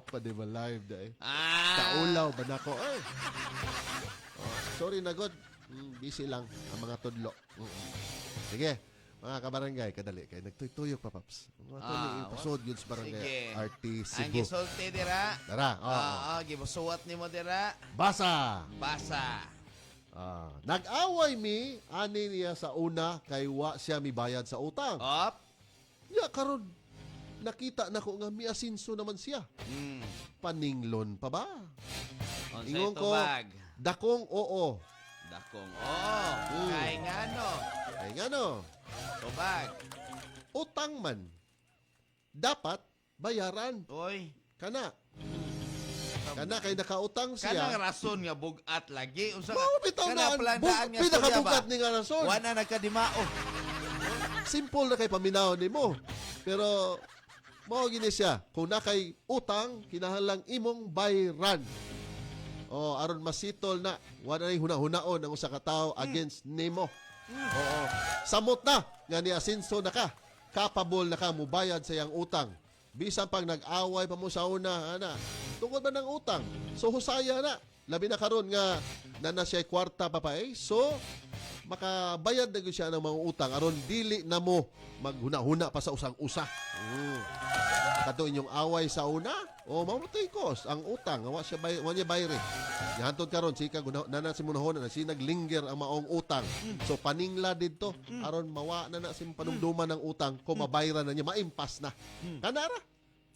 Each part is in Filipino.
pa di ba live dahil? Ah. Kaulaw ba na ko? Ay. Sorry na God. Busy lang ang mga tudlo. Sige, mga kabarangay, kadali. Kaya nagtuyok pa, Paps. Mga pasod yun sa barangay. Sige. RT Ang Cebu. gisulti dira. Tara, Gibusuwat ni mo dira. Basa! Basa. Nag-away mi, ani niya sa una, kay wa siya mi bayad sa utang. Op. Ya, karon nakita na ko nga mi asinso naman siya. Paninglon pa ba? Unsay Ingon ko, tubag? dakong oo. Dakong. Kay ngano? Ay nga no, Tubag. utang man. Dapat bayaran. Oy. Kana. Kana kay nakautang Kanang siya. rason nga bugat lagi. Unsa Mao bitaw na plantaan nga pinakabugat ni nga rason. Wala nagkadimao. Simple na kay paminaw nimo. Pero mao gini siya, kung na kay utang kinahanglang imong bayran. Aron masitol na wala nay huna-hunaon ang usa ka tawo against nimo. Oo. Samot na nga ni asinso na ka. Capable na ka mubayad sa iyang utang. Bisan pag nag-away pa mo sa una, tungkol ba ng utang? So husaya na. Labi na karon nga na siya kwarta pa so makabayad na gyud siya ng mga utang aron dili na mo maghuna-huna pa sa usang-usa. Kato inyong away sa una, mamatay kos ang utang, wa niya bayre. Yahantod karon sika na si munahon na si naglinger ang maong utang. So paningla didto aron mawa na si panumduman ng utang kung mabayran na niya maimpas na. Kanara.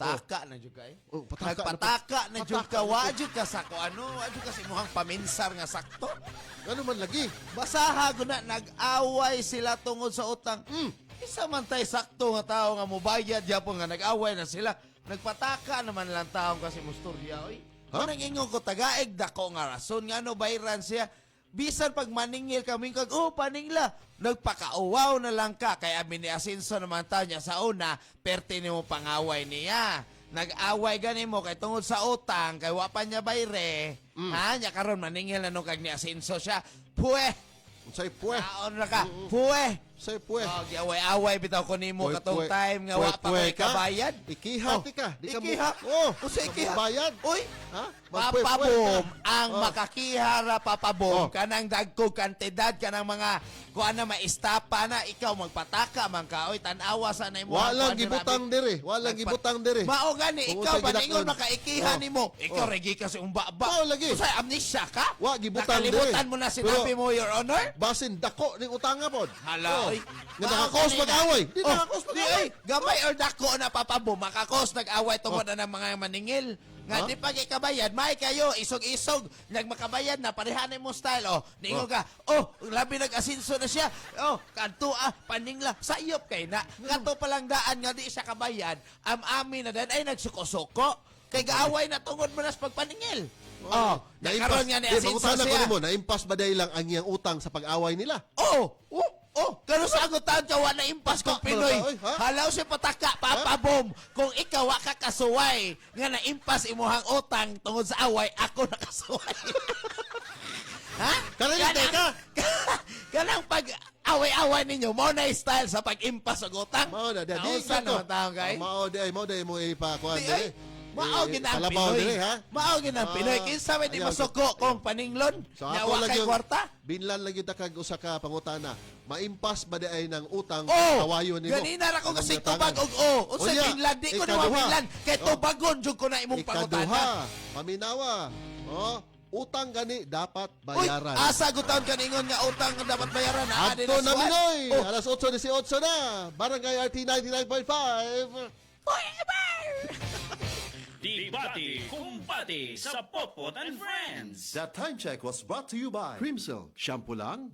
Taka na jud kay. Pataka Nagpataka na jud ka, wa jud ka sa wa jud ka sa imong paminsar nga sakto. Ano man lagi? Basaha guna nag-away sila tungod sa utang. Isa man tay sakto nga tao nga mobayad gyapon nga nag-away na sila. Nagpataka naman lang taong kasi musturya oy. Ha? Nang ingon ko tagaig dako nga rason nga no bayran siya. Bisan pag maningil kami kag paningla, nagpakauwaw na lang ka kay abi ni Asinso naman ta niya sa una, perti nimo pangaway niya. Nag-away gani mo kay tungod sa utang kay wa pa niya bayre. Nya karon maningil na no kag ni Asinso siya. Puwe. Unsay puwe? Naon na ka. Puwe. Unsay puwe? Giaway-away bitaw ko nimo katong time nga wa pa kay kabayad. Ikihat ka. Di ka Ikiha. Usa ikiha. Bayad. Uy. Ha? Papabom ang makakihara papabom Oh. kanang dagkog kantidad kanang mga kuan na maistapa na ikaw magpataka man ka oy tan-awa sa na imo Walang gibutang dire. Walang gibutang dire. mao gani Kung ikaw usay ba ningon gidakon. makaikihan nimo ikaw regi ka sa umba Mao lagi. usay amnesia ka Wa gibutang dire. nakalimutan mo na sinabi mo your honor Basin dako ning utanga pod. hala oy Nga nakakos mag-away. Di nakakos di mag-away. ay gamay or dako na papabom makakos nag-away tungod na ng mga maningil nga di pag ikabayad, may kayo, isog-isog, nagmakabayad na, parehan mo style, ningo ka, labi nag-asinso na siya, kanto, paningla, sayop kay na, kanto palang daan nga di siya kabayad, amin na dan, ay nagsuko-suko, kay gaaway na tungod mo na sa pagpaningil. Nakaroon nga ni asinso mangutana ko siya. nimo, naimpas ba dahil lang ang iyang utang sa pag-away nila? Kano sa agutan ka, wala impas kong Pinoy. Ha? Halaw si pataka, papabom. Kung ikaw wa ka kasuway, nga naimpas imuhang utang tungod sa away, ako nakasuway. Ha? Karelite ka? Kanang pag away-away ninyo, mo na style sa pag-impas ng utang. Mao na, di Nausan naman taong kay. Mao di mo ipakuan Di dire. ay, mao ginang Kalabaw Pinoy. dire, ha? Mao ginang Pinoy. Kinsa may di ayaw. masuko kung paninglon, So nga ako wa lang kay yung kwarta. binlan lang yung takag usa ka pangutana. Maimpas ba di ay ng utang Oh, kawayon nimo? ganina ra ko kasi Ang tubag og Unsay Unya, Finland di ko ikaduha. na Finland kay tubagon jud ko na imong pangutana. Ikaduha, paminawa. Utang gani dapat Uy, bayaran. asa gutaon kaningon nga utang nga dapat bayaran na Adto na Minoy. Alas 8:18 na. Barangay RT 99.5. Debate Kumbate sa Popot and Friends. That time check was brought to you by Crimsil. Shampoo lang,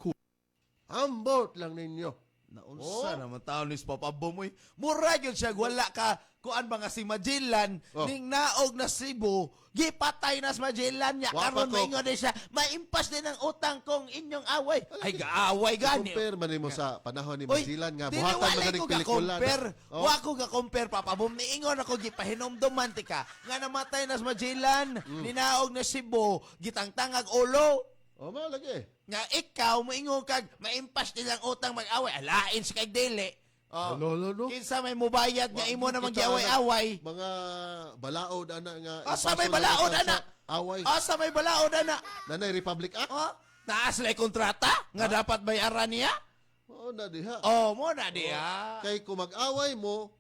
Ambot lang ninyo. Naunsa naman taon ni Papa Bomoy. Mura gyud siya wala ka kuan ba nga si Magellan ning naog na Cebu gipatay na sa Magellan niya Wa pa karon ko. maingon din siya maimpas din ang utang kong inyong away. Ay gaaway gani. Compare man nimo sa panahon ni Oy, Magellan nga dili buhatan wala maganing ko pelikula. ga-compare. Wa ko ga-compare, Papa Bom. Niingon ako, gipahinom-duman ka. Nga namatay na sa Magellan, ninaog na Cebu, gitangtangag ulo. Mao lagi. Nga ikaw, moingon kag, maimpas nilang utang mag-away. Alain sa kay dili. Oh. No. Kinsa may mubayad nga Wa- imo namang kita giaway-away. Mga balaod ana nga. Asa may ipaso na balaod, kita ana? sa Away. Asa may balaod ana? Nanay Republic Act. Oh, naas lay kontrata nga dapat bayaran niya? Oo na diha. Oh, mo na diha. Kay kung mag-away mo,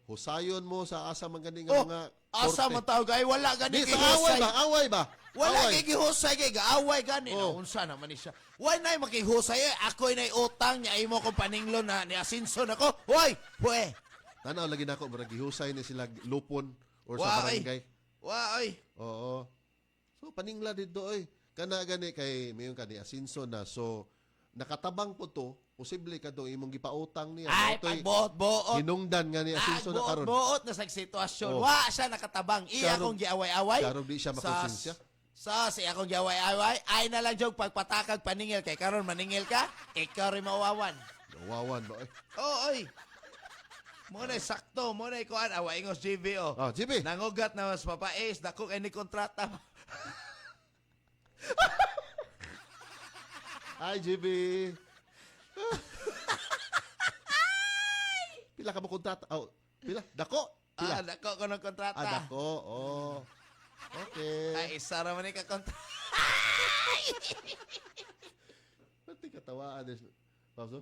husayon mo sa asa man gani nga Oh, mga asa korte. man tawag ay wala gani Di sa away ba? Away ba? Wala Away. kay gihusay kay gaaway gani. Oh. Unsa naman ni siya? Why nay makihusay? Ako'y nay utang niya imo kong paninglo na ni Asinson ako. Hoy, we. Tanaw lagi nako murag gihusay ni sila lupon or Wa, sa ay. barangay. Oy. Oo. So paningla dito oy. Kana gani kay mayon ka ni Asinson na. So nakatabang po to, posible ka do imong gipautang niya. Ay, Ito'y pagbuot-buot. hinungdan nga ni Asinson na karon. Buot na sa sitwasyon. Oh. Wa siya nakatabang. Iya Karon- akong giaway-away. karon di siya makonsensya. Sa siya akong giaway-away. Ay na lang jog pagpatakag paningil kay karon maningil ka, ikaw rin mawawan. Wawan ba? Oy. Oy. Mo na sakto, mo na kuan away ngos GBO. Oh, GB. Nangugat na mas papais, dako kay ni kontrata. Hi, GB. Pila ka mo kontrata? Oh, pila? Dako? Pila? Dako ko ng kontrata. Dako. Oh. Okay. Ay, isa ra man ni ka kontrata. Ba't di katawaan din? Papso?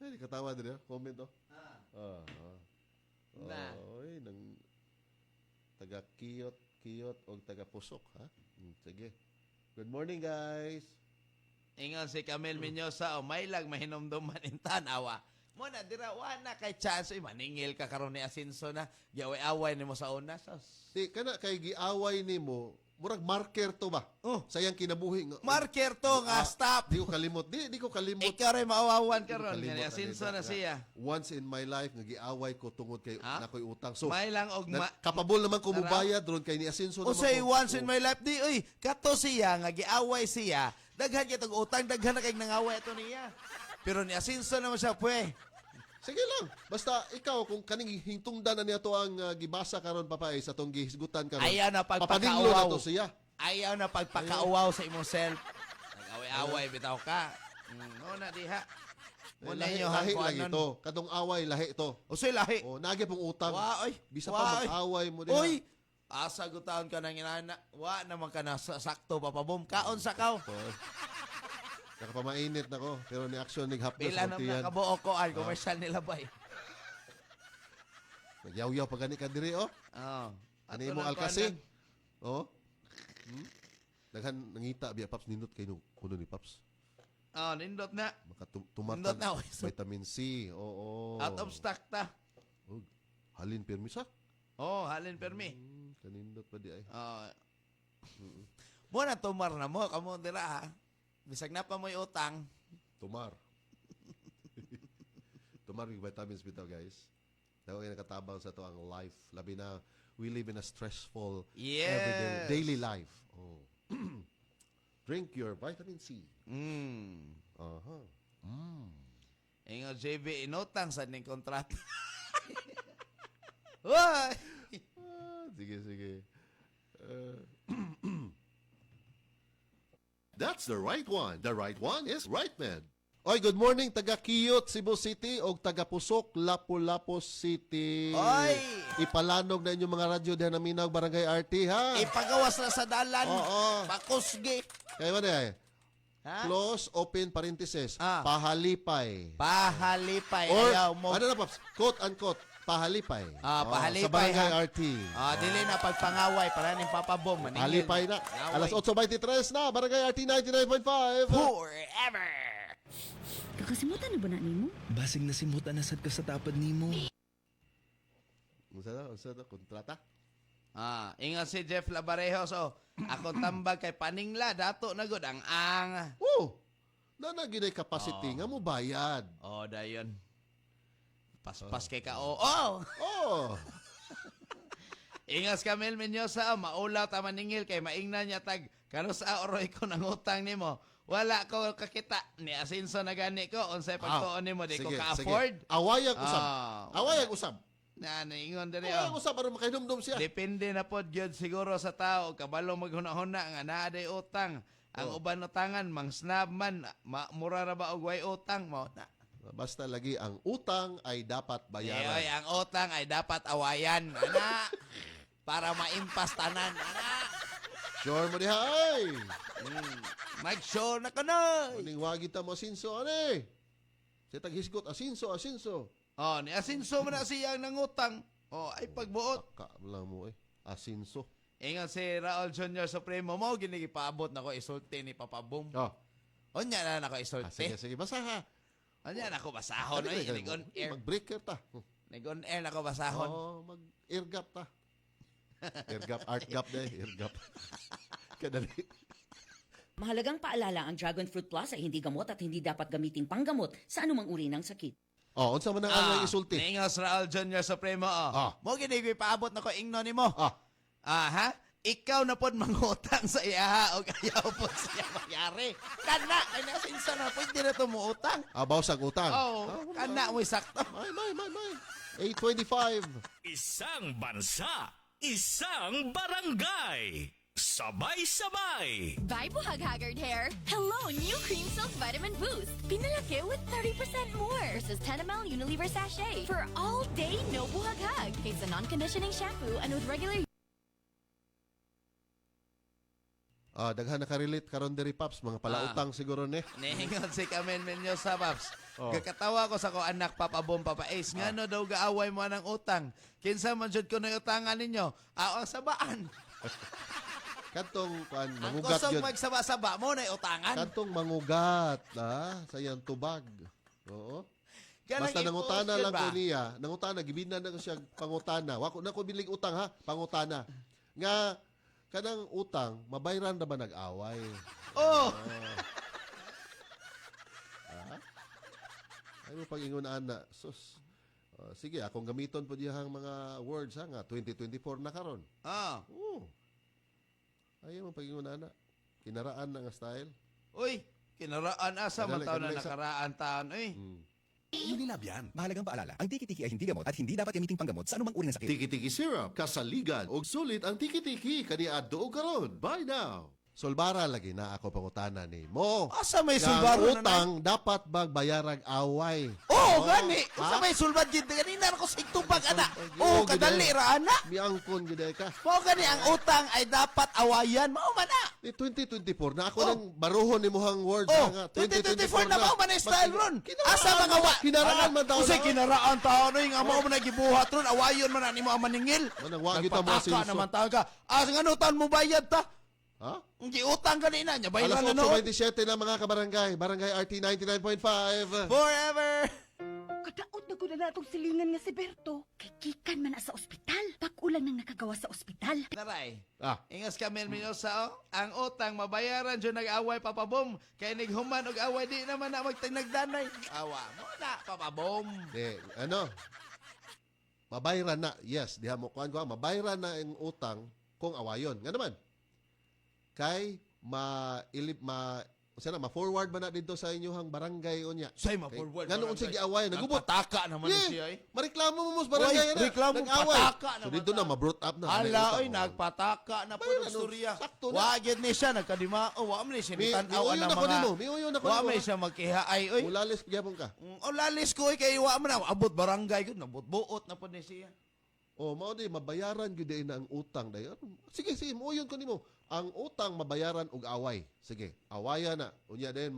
Ay, di katawa din. Comment, oh. Na. Oy, nang taga-kiyot o taga-pusok, ha? Sige. Good morning, guys. Ingon si Camille Menyosa, may lang mahinomduman in tanawa. Mo na, dira, na kay chance, maningil ka karon ni Asinso na, giaway-away ni mo sa una. Di, kana kay giaway nimo, murag marker to ba? Oh. Sayang kinabuhi nga. Marker to nga, stop. Di ko kalimot. Di ko kalimot. Ikaw rin maawawan Di ko karon kalimot, nga ni Asinso Anita, na siya. Once in my life, nga giaway ko tungod kay nakoy utang. So, May lang og kapabol naman ko mubayad ron kay ni Asinso O naman say ko. once in my life di oy kato siya nga giaway siya daghan kitog utang daghan na kay nangaway ato niya pero ni Asinso naman siya pwe Sige lang. Basta ikaw, kung kaning hingtungdan na niya to ang gibasa karon papay sa tong gihisgutan karon. ayaw na Papaninglo na pagpakauwaw to siya. ayaw na pagpakauwaw sa imong self nag-away-away bitaw ka no na diha mo na Lahi, inyo lahi hangko lang ito. Kadong away, lahi ito. o say lahi O, nagi pong utang. wa oy Bisa wa, pa oy. mag-away mo diha. oy asa gutaon ka nang inana wa naman ka na sakto papabom kaon sa kaw O, nakapamainit na ko. Pero ni action, naghapdos pila ko naman tiyan. nakabuo ko ang commercial nila bay Nagyaw-yaw pa gani ka diri, oh. oh Ano mo alkasi? Oh. Daghan nangita biya Paps nindot kay no kuno ni Paps. oh nindot na Makatumatag Nindot na, oy. vitamin C. Oo. out of stock ta Oh, halin permisa. oh halin permi Kanindot pa di ay. oh mo na tumar na mo kamo dira ha bisag na pa mo'y utang Tumar. Tumar yung vitamins bitaw guys. Daw ay nakatabang sa to ang life. Labi na we live in a stressful everyday yes daily life. Oh. Drink your vitamin C. Aha. ingon JB inutang sa ning kontrata Hoy! Sige, sige. That's the right one. The right one is Right Man. Oy, good morning, taga Kiyot, Cebu City o taga Pusok, Lapu-Lapu City. Oy! Ipalanog na inyong mga radyo diyan namin ng Barangay RT, ha? Ipagawas na sa dalan Oo. pakusgi Kaya man eh. ha Close, open parenthesis. Ah. Pahalipay. pahalipay Or, ayaw mo ano na, Paps? Quote, unquote. Pahalipay. Ah, pahalipay, Sa Barangay ha? RT. dili na pagpangaway para ning papabom maningil Pahalipay na. Away. Alas 8.23 na. Barangay RT 99.5. forever Kakasimutan na ba na nimo? Basig na simutan na sad ka sa tapad nimo. Unsa na, kontrata? ingon si Jeff Labarejos ako tambag kay paningla dato na gud ang Oh, nanagin ay capacity nga mo bayad. dayon paspas kay ka oh Oh. ingas Camille Menyosa maulaw ta maningil kay maingnan niya tag kano sa oroy ko nang utang nimo wala ko kakita ni Asinso na gani ko unsay pagtuon nimo di ko Sige, ka-afford sige. Awayag usab. Ah. Awayag usab. na ingon diri Awayag usab aron makahinumdum siya. depende na pod gyud siguro sa tao kabalo maghuna-huna nga naa day utang ang uban utangan mang snab man mura ra ba og way utang mo na Basta lagi ang utang ay dapat bayaran. Oy, ang utang ay dapat awayan, ana. Para maimpas tanan, ana. Sure mo diha ay. Mag-sure na ka na. Uning wagi ta mo asinso ani. Sa taghisgot asinso. Oh, ni asinso mo na siyang nangutang. Oh, ay pagbuot. Ka lang mo asinso. Ingon si Raul Jr. Supremo mo, ginigipaabot na ko isulti ni Papa Boom. Oh, Onya na nako isulti. sige basa ha. Onya na ko basahon. Ano Oy, kayo? nag-on air. Mag-breaker ta. Nag-on air na ko basahon. Oh, mag-airgap ta. Airgap, artgap na airgap. Kadali. Mahalagang paalala ang Dragon Fruit Plus ay hindi gamot at hindi dapat gamiting panggamot sa anumang uri ng sakit. Oh, unsa man ang angay isulti? Ningos Raul Jr. Supremo. Mo ginigipaabot na ko ingno nimo. Ah, Ha? Ikaw na pod mangutang sa iya o ayaw po siya magyari. Kana, kaya sinsa na pwede na tumuutang. abaw sa utang. Oh, kana mo sakto. May. 825. Isang bansa, isang barangay. Sabay-sabay. Bye, Buhag-Haggard Hair! Hello, new Cream Silk Vitamin Boost! Pinalaki with 30% more versus 10 ml Unilever sachet for all day no buhag-hag. It's a non-conditioning shampoo and with regular Daghan nakarelate karon diri Paps, mga palautang siguro ni. Ningon si Kamen Menyo sa Paps. Oh. Kakatawa ko sa ko anak Papa Bom Papa Ace. Ngano daw gaaway mo ng utang. Kinsa man jud ko na utangan ninyo. Ang sabaan. Kantong Ang mangugat kusog yun. magsaba-saba mo na utangan. Kantong mangugat, sa iyang tubag. Oo. Kanang Basta nangutana i-post lang yun ko ba? niya, nangutana gibinan na ko siya pangutana. Wako na ko biling utang ha, pangutana. Nga kanang utang, mabayran na ba nag-away? Oh! Ay mo pag-ingunaan na, sus. Sige, akong gamiton po diyang mga words ha, nga 2024 na karon. Ah. Oo. Ayaw mo pag-ingunaan na. Kinaraan na nga style. Uy, kinaraan asa man Kadali, taon na kadali sa- nakaraan taon. Uy. Nililab yan. Mahalagang paalala, ang tiki-tiki ay hindi gamot at hindi dapat gamiting panggamot sa anumang uri ng sakit. Tiki-tiki syrup, kasaligan, og sulit ang tiki-tiki kani adto karon. Buy now. Solbara lagi na ako pangutana ni mo. Asa may Nga ang sulbaro na na? utang dapat magbayarag away. Oh, gani. Ha? Asa may sulbad gid kanina ko sa tubag ana. Oh, Oh, kadali ra ana. Miangkon gid ka. Mo gani ang utang ay dapat awayan. Mao man na. Ni 2024 na ako Oh. nang baruhon ni mohang words Oh, nga 2024 na mao man ang style ron. Kinaraan Asa mga wa? Kinaraan man taon. Usay kinaraan taon oy nga mao man nagibuhat ron. Awayon man na nimo ang maningil. Manang wa kita mo Nagpataka asinso. naman taon ka. Asa nga tan mo bayad ta? Ha? Ang giutang kanina nya Alas bayaran na noon. 8:27 na mga kabarangay. Barangay RT 99.5. Forever. Kadaot na ko na natong silingan nga si Berto. Kay kikan man na sa ospital. Pag-ulang nang nakagawa sa ospital. Naray. Ah, Ingas ka Mendoza, ang utang mabayaran dyan nag-away papabom. Kaya nighuman og away di naman na magtinagdanay. Awa mo na papabom. di, ano? Mabayran na. Yes, diha mo kuan ko, mabayran na ang utang kung awayon. Nga naman. Kay ma-forward ba na dito sa inyong barangay unya? Say ma-forward. Ganoon sige away, nagubot. Nagpataka naman Yeah. siya eh. Mareklamo mo mas barangay Oy, na. reklamo, Nag-away. pataka So naman dito na ta. ma-brought up na. Hala, Utang, oy, oh. nagpataka na po Bayan, ng storya. sakto na. Wagid ni siya, nagkadima. O, wa man ni siya. Tanawan Miuyon ng ako mga... nimo, miuyon ako Wa nimo. man siya magkihaay, oy. Ulalis gyapon ka. O, lalis ko, oy, kay wa man na. Abot barangay, nabot-buot na po ni siya. O mao di mabayaran gyud na ang utang dayon. Sige, muyon ko nimo. Ang utang mabayaran og away. Sige, awayan na. Unya din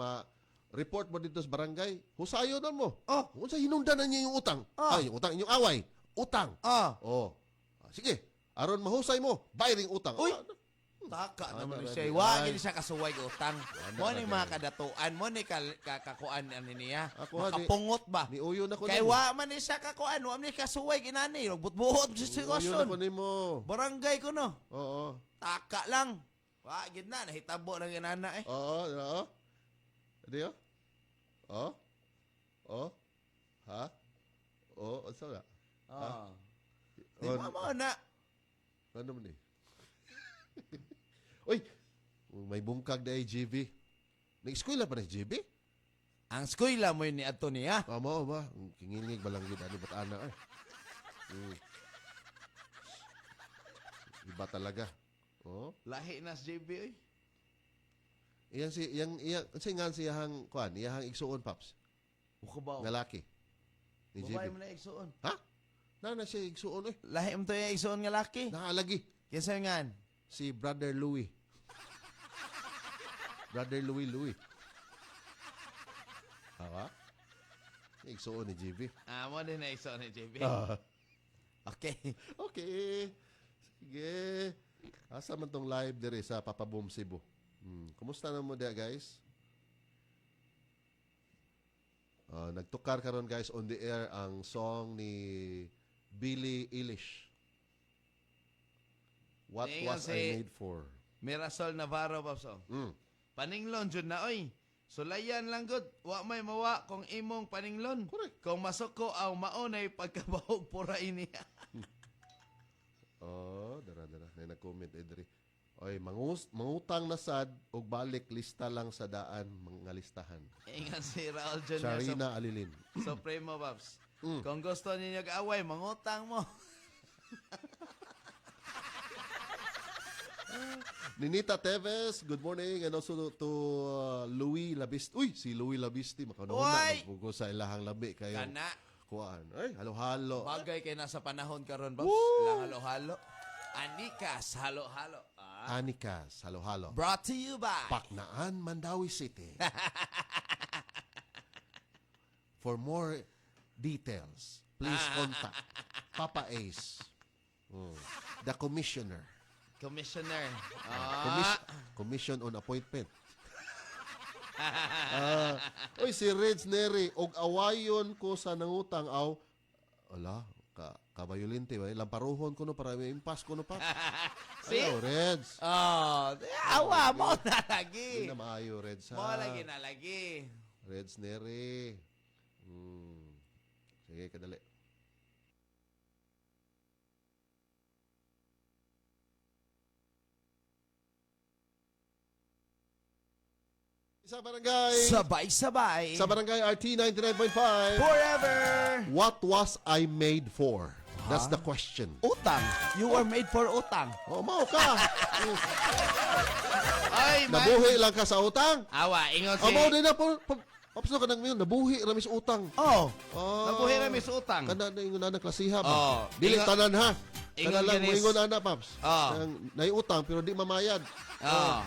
report mo dito sa barangay. Husayon na mo. Oh. Unsa hinungdan na niyo yung utang? Ah. Ay, yung utang inyong away. Utang. Ah, Oh. Sige. Aron mahusay mo, bayring utang. Uy. Ah, taka Ano naman ni ba siya. di? Wagid Ay. siya kasuway og utang. Ano Mo ba ni di? mga kadatuan, mo ni kakuan ani niya. Ako, ha, di- Makapungot ba? Niuyon ako Kay nimo. wa man ni siya kakuan, wa man ni kasuway ginani. Buot-buot sa Niuyon sitwasyon. ako nimo. Barangay ko no. Oo. Taka lang. Wagid na nahitabo na ginana eh. Oo. Di oh? Oh? Oh? Ha? Oh, unsa nga? Ah. Di Oh, mo na. Ano man eh? Uy! May bungkag na GV. Nag-eskwela pa na GV? Ang eskwela mo yun ni adto niya. Mao ba? Kingingig balang yun. Ano ba't ana eh? Iba talaga. Oh? Lahi na si JB eh. Iyang si iyang iyang siyang kuan, iyang igsuon Paps. Ukabaw. Lalaki. Ni Babae JB. mo na igsuon. Ha? Na siya igsuon eh. Lahi mo to yung igsuon nga laki. Nakalagi. Kinsa nga? Si Brother Louie. Brother Louie. Hawa? Igsuon ni JB. Mo din na igsuon ni JB. Ah. Okay. Okay. Sige. Asa man tong live dire sa Papa Boom Cebu. Kumusta na mo dia, guys? Nagtukar karon guys on the air ang song ni Billie Eilish. What Tingnan was si- I made for? Mirasol Navarro, Papso. Paninglon, jud na, oy. Sulayan lang, good. Wa may mawa kung imong paninglon. Correct. Kung masuko ang maunay pagkabahog pura iniya. Dara. May nag-comment diri. Oy, mangutang na sad og balik lista lang sa daan mga listahan. Ingan si Raul Jr. Sharina Alilin. Supremo, Paps. Kung gusto ninyo away, mangutang mo. Ninita Teves, good morning. And also to Louis Labisti. Uy, si Louis Labisti. Makanahon Uy! na. Magpugo sa ilahang labi. Kayo. Kana. Kuhaan. Ay, halo-halo. Bagay kay nasa panahon karon, Paps. Woo! Lang halo-halo. Anikas, halo-halo. Anikas, halo-halo. Brought to you by... Paknaan, Mandawi City. For more details, please contact Papa Ace, the commissioner. Commissioner. Commission on appointment. Oy, si Reds Neri, og awayon ko sa nangutang aw. Ala, kabayolente ba? Lamparuhon ko no para may impas ko no pa. See? Ayaw, Reds. Awa, mo na Hindi lagi. na maayo, Reds ha. Mo lagi na lagi. Reds Neri. Sige, kadali. Sa barangay. Sabay-sabay. Sa barangay RT 99.5. Forever. What was I made for? That's the question. Utang. You were made for utang. Oh, mao ka. Ay, man. Nabuhi lang ka sa utang. Awa, ingon si... Mao din na po. Papso ka nang ngayon, nabuhi rami sa utang. Oh, Oh. nabuhi rami sa utang. Kana na ingon na klasiha ba? Oh. Dili Ingon- tanan ha. ingon Kana lang mo ganis- ingon ana, Paps. Oh. Naiutang pero di mamayad. Oh.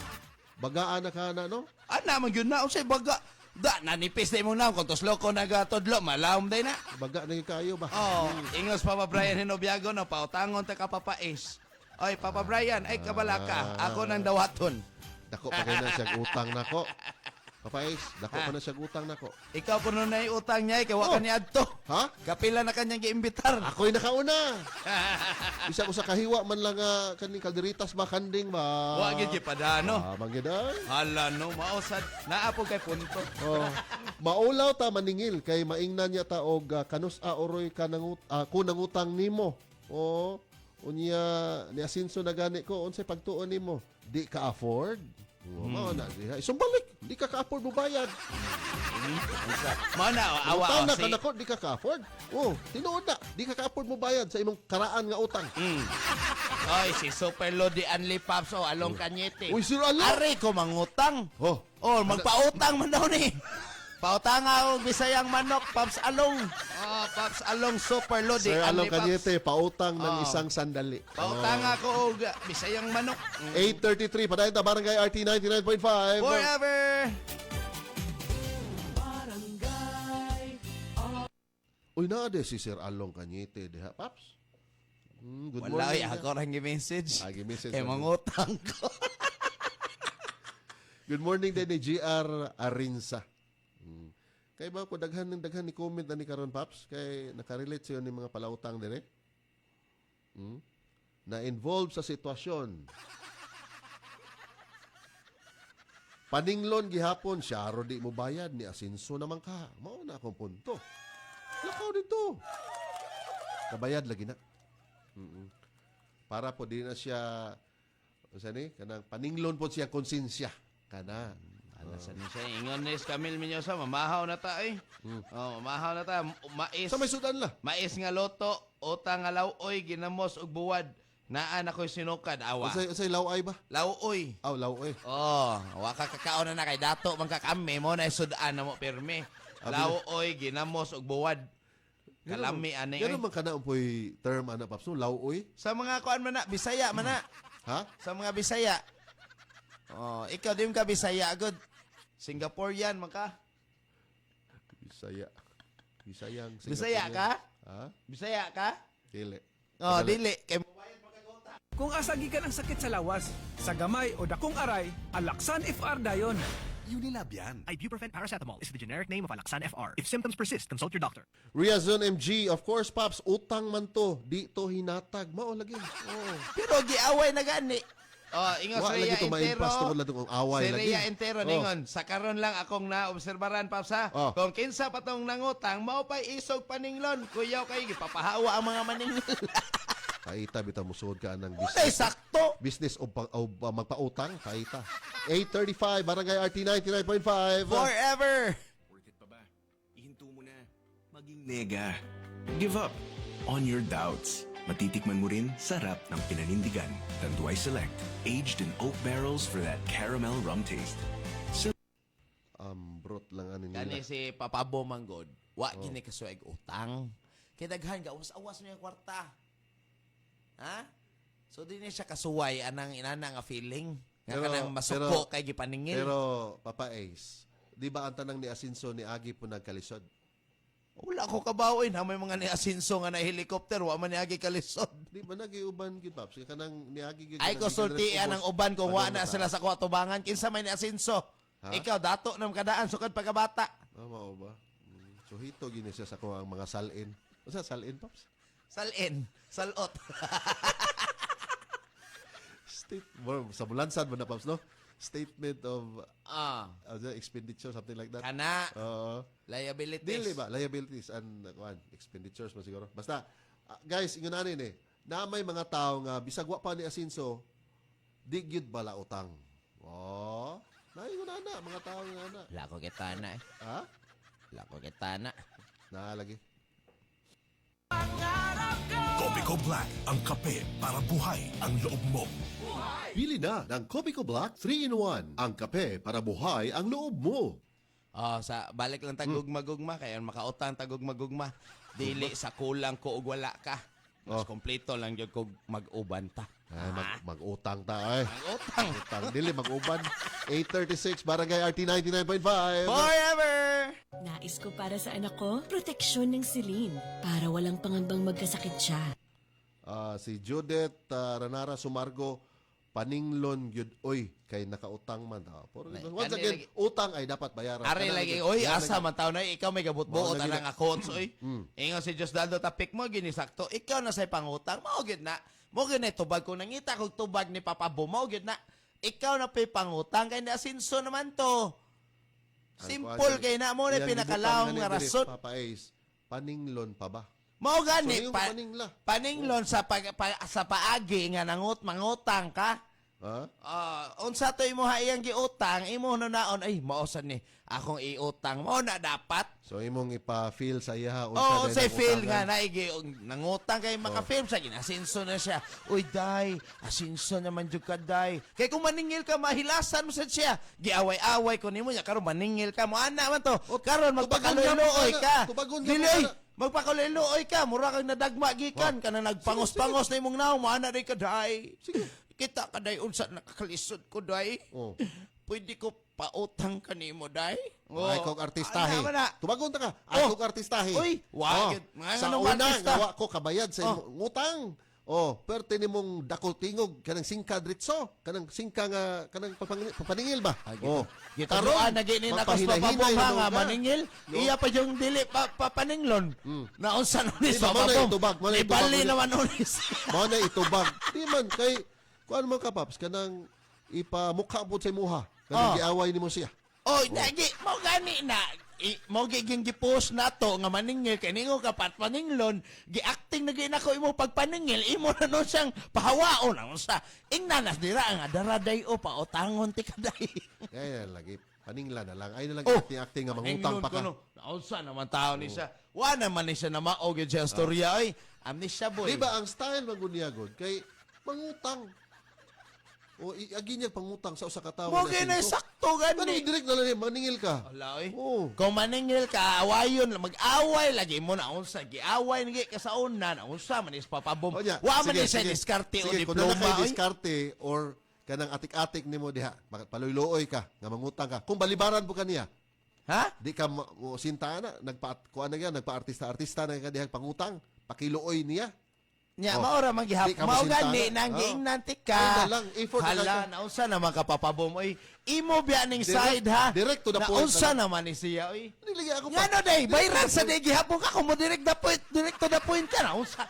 Bagaan na ka na, no? Ana, man yun na. Unsay baga. Da, nanipis na imong naam. Kung tos loko nagatodlo, malawom day na. Baga na yung kayo ba? Oh, ingos Papa Brian Hinobiago na pautangon ta ka Papa Ace. Oy, Papa Brian, ay kabala ka. Ako nang dawaton. Dako pa kayo na siya utang nako. Papa Ace, dako pa na siya utang nako. Ikaw puno na yung utang niya, kaya ka niya adto. Ha? Kapila na kanyang giimbitar. Ako'y nakauna. Isa ko sa kahiwa man lang kaning kalderitas ba kanding ba? Wa gid gipadano. Manggid ay. Hala no, mausad. Naapo kay punto. Oh. Maulaw ta maningil kay maingnan niya ta og kanus-a oroy ka ko nangutang nimo. Oh. Unya ni asinso na gani ko unsay pagtuon nimo? Di ka afford? Mao na diha. Isumbalik, di ka ka-afford mo bayad. Mao na, awa Utang na si. kanako, di ka ka-afford. Oh, tinuod na, di ka ka-afford mo bayad sa imong karaan nga utang. Oy, si Super Lodi Anli Pops o Along Kanyete. Uy, Sir Along. Ari ko mangutang. Oh, Oh, magpautang man daw ni. Pautang ako Bisayang manok, Pops Along. Oh, Pops Along Super Lodi Sir Anli Along Pops. Kanyete, pautang ng Oh. isang sandali. Pautang ako og Bisayang manok. 8:33 padayon ta barangay RT 99.5. Forever. Uy, naade si Sir Along Kanyete diha, Paps. Good Wala, morning. ako lang gi-message. Gi-message. Eh, mangutang ko. Good morning din ni GR Arinsa. Kay ba ko daghan ni comment na ni karon, Paps, kay nakarelate siya ni mga palautang dire. Na involved sa sitwasyon. Paninglon gihapon siya ro di mo bayad ni asinso naman ka. Mao na akong punto. Lakaw dito. Kabayad lagi na. Para po di na siya kanang paninglon po siya konsensya kana. Alasan ni siya. Ingon ni Camille Minyosa, mamahaw na ta eh. Oh, mamahaw na ta. Mais. Sa may sudan la. Mais nga loto, utang nga lawoy, ginamos ug buwad. Naan ako'y sinukad, awa. Unsay laway ba? Lawoy. Aw, lawoy. Oh, wa ka kakaon na kay dato man kakami mo na sudan na mo pirmi. Lauoy, ginamos, ug buwad. Kalami, ani. Ganun man ka na umpoy term, ana, Paps, no? Lauoy. Sa mga kuan man na, Bisaya man na. Ha? Sa mga Bisaya. Oh, ikaw din ka Bisaya, good. Singaporean man ka. Bisaya. Bisayang Bisaya Singaporean. ka? Ha? Bisaya ka? Dili. Oh, dili. Kay Kung asagi ka ng sakit sa lawas, sa gamay o dakong aray, Alaxan FR dayon. Unilab yan. Ibuprofen paracetamol is the generic name of Alaxan FR. If symptoms persist, consult your doctor. Riazon MG, of course, Paps, utang man to. Di to hinatag. Mao lagi. Oh. pero giaway na gani. Oh, ingon Wa sa lagi Rhea to maimpas Entero. tungod lang tong away Si lagi. Rhea Entero ningon, sa karon lang akong naobserbaran Paps ha. Oh. Kung kinsa pa tong nangutang, mao pa'y isog paninglon. Kuyaw kay gipapahawa ang mga maningil. Kaita bitaw musuod ka ng Unay business. sakto. Business o magpautang, kaita. 835 Barangay RT 99.5. Forever. Worth it pa ba? Ihinto mo na. Maging nega. Give up on your doubts. Matitikman mo rin sarap ng pinanindigan. Tanduay Select. Aged in oak barrels for that caramel rum taste. Brot lang ano nila. Kani si Papa Bo Manggod, wa gini kasuig utang. Kay daghan ka awas niya kwarta. Ha? So di niya siya kasuway anang inana nga feeling. Nga kanang masuko kay gipaningil. Pero, Papa Ace, di ba ang tanang ni Asinso ni Agi po nagkalisod? Wala ko kabawin ha may mga ni Asinso nga na helicopter wa man niagi kalisod. Di ba nagiuban gid Paps? Kaya kanang ni Agi gid. Ay ko sultian ang uban kung wa na sila sa kuwatubangan kinsa may ni Asinso. Ha? Ikaw dato nam kadaan sukad pagkabata. Mao ba? So hito gini siya sa kuha ang mga salin. Usa salin Paps? Salin, salot. Sa bulansan mo na Paps, no? Statement of expenditure, something like that. Kana Oo. liabilities. Dili ba? Liabilities and expenditures mo siguro. Basta, guys, ingon nanin na may mga tao nga bisag wa pa ni Asinso, di gyud bala utang. Oh, naingon na mga tao nga na. Lako kita na eh. Ha? Lako kita na. Na lagi. Copico Black, ang kape para buhay ang loob mo. Pili na ng Copico Black 3-in-1. Ang kape para buhay ang loob mo. Oh, sa balik lang tagugma-gugma kaya makautang tagugma-gugma. Dili sa kulang ko ug wala ka. Mas kompleto lang jud kog mag-uban ta. Ay, mag-utang ta ay. Mag-utang. Utang dili mag-uban. 836 Barangay RT 99.5. Forever. Nais ko para sa anak ko, proteksyon ng silin para walang pangambang magkasakit siya. Si Judith Ranara Sumargo, paninglon gyud oy kay nakautang man. Once again, utang ay dapat bayaran. Ari lagi oy asa man taon na ikaw may gabot-buot anang accounts oy. Ingon si Josdaldo tapik mo gini sakto. Ikaw na say pangutang mao gyud na. Mo gyud na tubag ko nangita kog tubag ni Papa Bo mao gyud na. Ikaw na pay pangutang kay ni Asinso naman to. Simple kay na mo ni pinakalawang nga rason. Papa Ace, paninglon pa ba? Mao gani So, yung paningla. paninglon sa sa paagi nga mangutang ka. Ha? Unsa to imo iyang giutang, imo na naon ay mao ni akong iutang mo na dapat. So imong ipa-feel sa iya Oo, din say ang feel utangan. nga naigi nangutang kay maka-film sa ginasinso na siya. Uy, day, asinso naman jud ka, day. Kay kung maningil ka, mahilasan mo sa siya. Giaway-away ko nimo nya karon maningil ka mo ana man to. Karon magpakaluloy ka. Tubagon Dili, ka. magpakaluloy ka, mura kang nadagma gikan kana nagpangos-pangos na imong naong mo ana day ka, day. Kita ka, day, unsa nakakalisod ko, day. Oh. Pwede ko pautang kanimo, day. Ay kog artistahe. Ana, Tubagon ta ka. Ay Oh. kog artistahe. Uy, wa gyud. Mga Sa anong una artista? nga wa ko kabayad sa imong utang. Perte nimong dakol tingog kanang singka dritso, kanang singka nga kanang papaningil ba? Karon na gini na kas papabuha nga maningil. No? Iya pa yung dili papaninglon. Naunsa no ni Di ba, mo na papabong. itubag, mo na itubag Ibali ulit. naman ulis. Mao na itubag. Di man kay kuan mo ka Paps kanang ipamukha pud sa imuha. Kanang giaway nimo siya. Oy, nagi mo gani na. Mo giging gipost na to nga maningil kay ningo ka pat paninglon giacting na gina ko imo pagpaningil imo na no siyang pahawaon ang sa ingnanas dira nga daraday o pa utangon ti kaday. Kaya lagi paningla na lang. Ay na lang Oh, acting nga mangutang pa ka. Naunsa naman tao ni siya. Wa naman ni siya na maog yun siya storya oy. Amnesia boy. Di ba ang style man gud niya gud kay mangutang. O agi niya pangutang sa usa ka tawo. Mo gina sakto Ano gani. direct na lang maningil ka. Ala oy. Oh. Kung maningil ka, awayon, mag-away lagi mo na unsa, giaway ngi ka sa una, na unsa man is papabom. O niya, Wa man sige, ni sa sige. diskarte o Sige, kung diploma kay oy. diskarte or kanang atik-atik nimo diha, paluy-luoy ka, nga mangutang ka. Kung balibaran po kaniya, Ha? di ka sinta na, kuan na yan, nagpa-artista-artista na ka diha pangutang, pakiluoy niya. Nya Oh. maora man Di gihap. ka Mao masintana. gani nang Oh. giingnan Ay, ka. na lang, effort na Hala, ka. naunsa naman ka papabom oy. Imo biya ning Direct- side ha. direct to the point Naunsa na- naman ni siya oy. Nilagay ako Ngano day, bayran sa day gihapon ka kung mo direct to the point ka na unsa.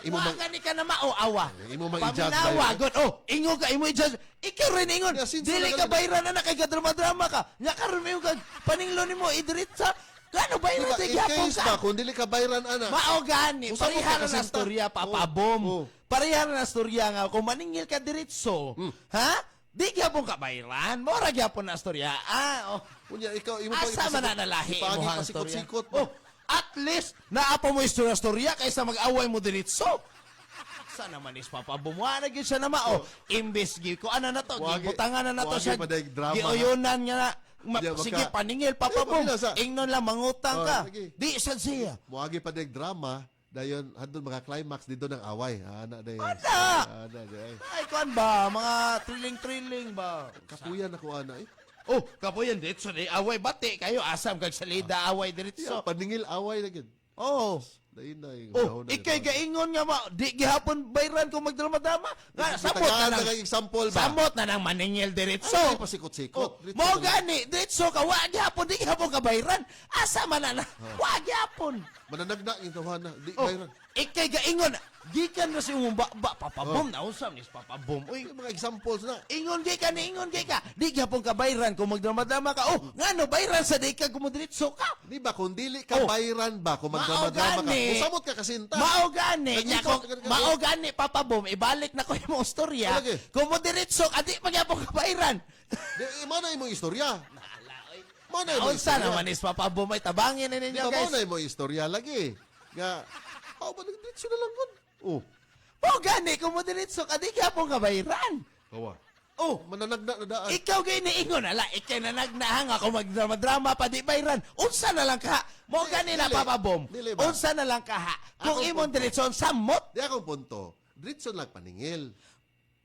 Imo Wa mang- gani ka na mao-awa. Imo mang i-judge Paminawa bayran. god. Oh, ingo ka imo i-judge. Ikaw rin ingon. Yeah, since Dili wala ka ka- bayran na kay drama-drama ka. Nya karon mo kag paninglo nimo idiretsa. Gano bayran Diba, sa in gihapon case ba, ka? kung dili ka bayran, ana, Mao gani, Usa mo parihara ka na kasinta. storya Oh, papabom. oh. Parihara na storya nga kung maningil ka diretso. Ha? Di gyapon ka bayran. Mora gyapon na storya. Ah, oh. Unya, ikaw, imo Asa man na nalahi ipagi imong storya. pasikot-sikot. Oh, at least naapa mo istorya kaysa mag-away mo diretso. Sa naman is papabumuha na gyud siya na mao. Imbes gi ko ana na to, Wagi- gibutangan na to wagi siya. pa dahil drama, Giuyunan niya na. Di, wag Sige, ka- paningil papabom. pamilya sa- Ingnon lang mangutang Oh, ka. sige. Di sad siya. Muagi pa deg drama, dayon handon mga climax dito ng away. Ana day. Ana! Ana day. Ay, kuan ba? Mga thrilling-thrilling ba? Kapuyan ako ana eh. Oh, kapoyan dito ni away bati kayo asam kag salida away Yeah, diretso. paningil away na gyud. Oh. Dayon na yung Oh, unahon na ikay yun. gaingon nga ma, di gihapon bayran kung magdrama-drama. Nga, samot na Tagaan nang, na kang example ba? samot na nang maningil diretso. Ay, pasikot-sikot. Oh, Dito mo na- gani, diretso ka, wa gihapon, di gihapon ka bayran. Asa man na, wa gihapon. Mananagna yung tawanan. Di Oh, bayran. ikay gaingon, gikan na si mong papabom, na usam nis papabom. Uy, Yung mga examples na. ingon gay ka, di gihapon ka bayran kung magdrama-drama ka. Oh, ngano, bayran sa di ka kumudiretso ka. Di ba kung dili ka Oh. bayran ba kung magdrama-drama ka? Maogani. Kung samot ka kasinta. Maogani, nya Nag-ikot kung ka- maogani papabom, ibalik na ko imong storya. Lagi. Kung mo diretso, adi magyapon ka bayran. Di, mana imong istorya? Mana imong Unsa istorya? naman is papabom ay tabangin na Di ninyo ba guys. mana imong istorya lagi? Nga, ba nagditso na lang kun? Oh. Maogani, kung mo diretso, adi gyapon ka bayran. Kawa. Oh, Mananagna na daan. ikaw gay niingon ala, ikay na nagnahang ako magdrama-drama pa di bayran. Unsa na lang ka? Mo gani na Dili. papabom. Dili ba? Unsa na lang ka ha? Kung Ako imong punto. diretso samot. Di akong punto. Dritson lang paningil.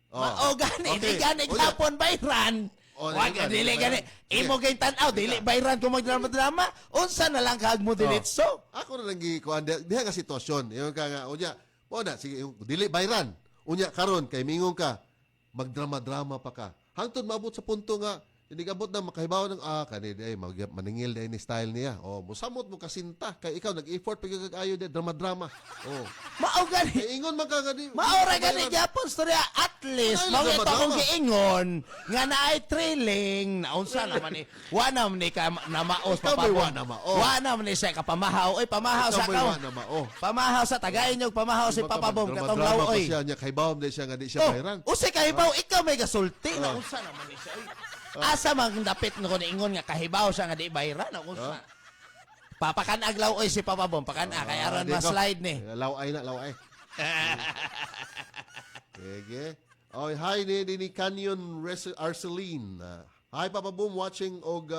Oh. Maogani, di gani Unya. gapon bayran. Oh, Wag dili dili ba, gani. Sige. Imo kay tan-aw dili bayran kung magdrama-drama. Unsa na lang kag mo diretso? Ako na lang gikuan diha nga sitwasyon. Yung ka nga unya, mo na sige yung dili bayran. Unya karon kay mingon ka magdrama-drama pa ka. Hangtod maabot sa punto nga inigabot na makahibaw ng kani day maningil day ni style niya. Oh, musamot mo kasinta kay ikaw nag-effort pag ayo day drama-drama. Oh. Mao gani. Kay ingon man ka gani. Maora gani gyapon storya at least Ay, mao ito drama-drama. akong giingon nga naay thrilling naunsa naman ni wa na man ni ka na maos Ikaw may papabom. wa na mao. Wa na man ni siya kapamahaw. Oy pamahaw sa Ikaw ka. may na mao. Pamahaw sa tagay nyog pamahaw si papabom katong law Drama pa oy. siya niya kahibaw day siya nga di siya bayran. Oh, usay kahibaw ikaw may gasulti na unsa naman ni siya. Oy. Asa man dapit no ingon nga kahibaw siya nga di bayran na unsa. Papakanag law oy si papabom pakana kay aron di ko. ma-slide ni. Laway na, laway. Sige. Oh, hi ni Canyon Arceline. Hi Papa Boom watching og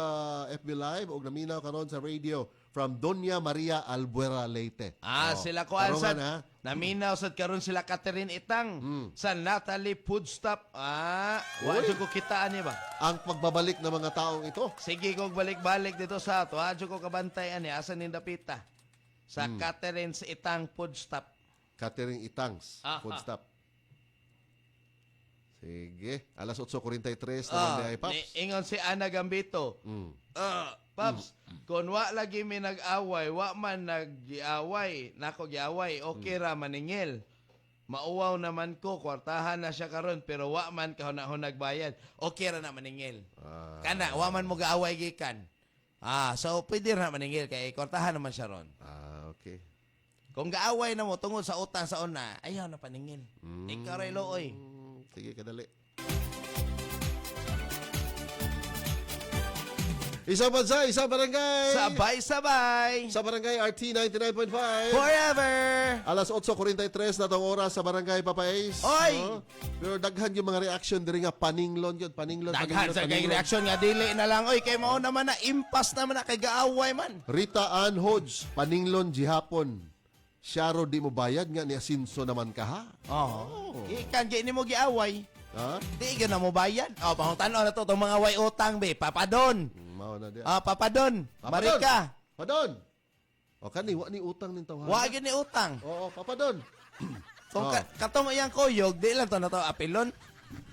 FB Live og naminaw karon sa radio from Doña Maria Albuera Leyte. Sila kuan karon sa nga, ha? naminaw sad karon sila Catherine Itang sa Natalie Foodstop. Wa Uy. jud ko kitaan niya ba? Ang pagbabalik ng mga taong ito. Sige kog balik-balik dito sa ato. Wa jud ko kabantayan ni asa ni dapita. Sa Catherine Itang Foodstop. Catering Itangs. Food stop. Sige. Alas 8:43 naman ay Paps. Ingon si Ana Gambito. Paps, kung wa lagi mi nag-away, wa man nag-giaway, nako giaway, okay ra maningil. Mauwaw naman ko, kwartahan na siya karon pero wa man kahunahon nagbayad. Okay ra na maningil. Kana, wa man mo gaaway gikan. So pwede ra maningil kay kwartahan naman siya ron. Okay. Kung gaaway na mo tungod sa utang sa una, ayaw na paningil. Ikaw ray looy. Sige, kadali. Isang bansa, isang barangay. Sabay-sabay. Sa barangay RT 99.5. Forever. Alas 8:43 na tong oras sa barangay Papais. Oy! Pero daghan yung mga reaction diri nga paninglon yun. Paninglon, Daghan sa kay reaction nga dili na lang. Oy, kay mao naman na impas naman na kay gaaway man. Rita Ann Hodge, paninglon gihapon. Syaro di mo bayad nga ni Asinso naman ka ha. Oh. Ikan gi nimo giaway. Ha? Di gyud na mo bayad. Oh, pangutan-on na to tong mga way utang be. Papadon. Mao na di. Papadon. Marika. Padon. O kani wa ni utang ning tawhan. Wa gyud ni utang. Oo, papadon. Kung Oh. katong iyang kuyog, di lang to na to apilon.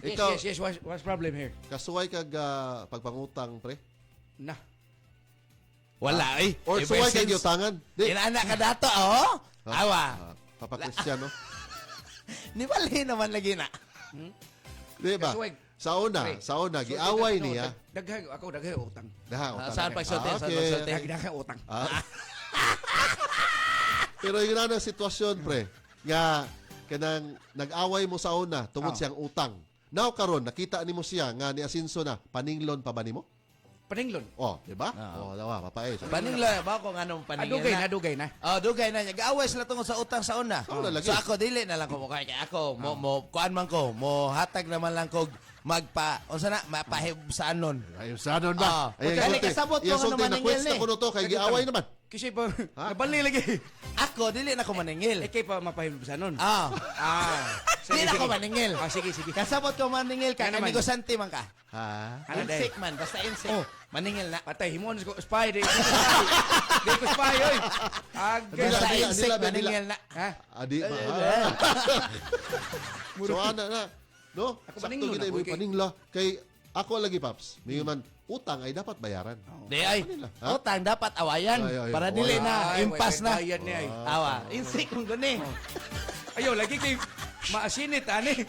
Ikaw, Yes, what's problem here? kasuway kag pagpangutang pre? Na. Wala eh. Or Ever suway kag since- utangan? Di. Inaanak ka dato, oh? Awa. Papa Cristiano. Ni bali naman lagi na. Di ba? Kasuway. Sa una, giaway niya. Daghan utang. Utang. Saan pagsulti? Saan Okay. pagsulti? Daghan utang. Pero yun na ang sitwasyon, pre. Nga, kanang nag-away mo sa una tungod siyang utang. Now karon nakita nimo siya nga ni Asinso na paninglon pa ba nimo? Paninglon. Oh, di ba? Oh, dawa papay. Paningla ba kung anong paningla Dugay na. Oh, dugay na. Nag-away sila tungkol sa utang sa una. Sa una lagi. So ako, dili na lang ko mukha. Kaya ako, kuan man ko, mo hatag naman lang ko unsa na, mapahibsaanon. Ayun sa anon ba? Kali kasabot ko nga naman na-quits na ningil kuno to kay giaway naman. Kasi pa, Ha? nabali lagi. Ako, dili na ko maningil. Kay pa mapahibsa nun. Dili na ko maningil. Sige. Kasabot ko maningil ka, Kaya naman. negosante man ka. Ha? Ano day? Insik man, basta insik. Maningil na. Patay, himon ko spy. Di ko spy, oy. Basta Dila, insik, dila, dila. maningil na. Ha? Adi ba? So ana na. No? Ako Sakto paninglon gid ako, mo kay- paningla kay ako lagi paps. May man utang ay dapat bayaran. Di ay, Ha? utang dapat awayan. Ay, Para dili na, impas na. Ayan niya, ay. Awa, insik kung gani. Ayaw, lagi kay maasinit, ani.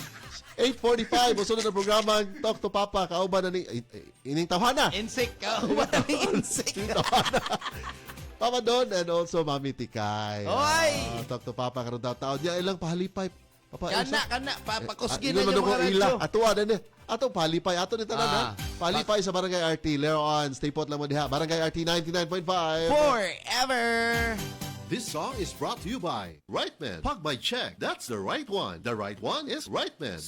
8:45 usunod na programa ang Talk to Papa kauban na ni ining tawhana. Insik ka. Wala ni insik. Papa Don and also Mami Tikay. Oy! Talk to Papa karon taon niya ilang pahalipay. Papa Kana, pakusgi Ilo na yung mga ila radyo. atuwa na ni. Ato palipay ato ni tanan ha. Palipay sa Barangay RT later on. Stay put lang mo diha. Barangay RT 99.5. Forever. This song is brought to you by Rightman. Pag by check, that's the right one. The right one is Rightman.